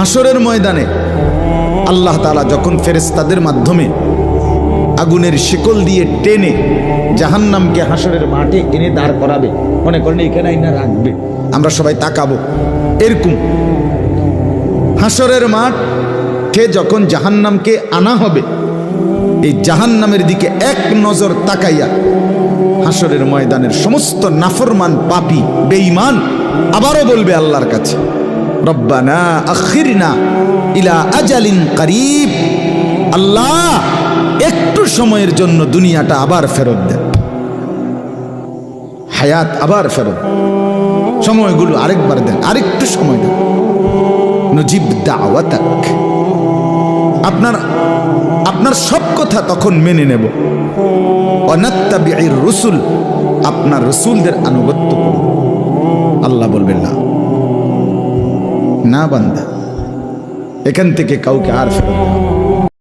হাসরের ময়দানে আল্লাহ তাআলা যখন ফেরেশতাদের মাধ্যমে আগুনের শিকল দিয়ে টেনে জাহান্নামকে হাসরের মাঠে এনে দাঁড় করাবে, মনে করেন এখানে আইনা রাখবে, আমরা সবাই তাকাবো, এরকম হাসরের মাঠে যখন জাহান্নামকে আনা হবে, এই জাহান্নামের দিকে এক নজর তাকাইয়া হাসরের ময়দানের সমস্ত নাফরমান পাপী বেঈমান আবারও বলবে আল্লাহর কাছে, রব্বানা আখিরনা ইলা আজালিন করিব, আল্লাহ একটু সময়ের জন্য দুনিয়াটা আবার ফেরত দেন, হায়াত আবার ফেরত, সময়গুলো আরেকবার দেন, আরেকটু সময় দেন, নজিব দাওয়াতাক, আপনার সব কথা তখন মেনে নেব, ওয়ানাত্তাবিউর রুসুল, আপনার রসুলদের আনুগত্য করব। আল্লাহ বলবেন না, না বান্দা, এখান থেকে কাউকে আর ফেরত দেব না।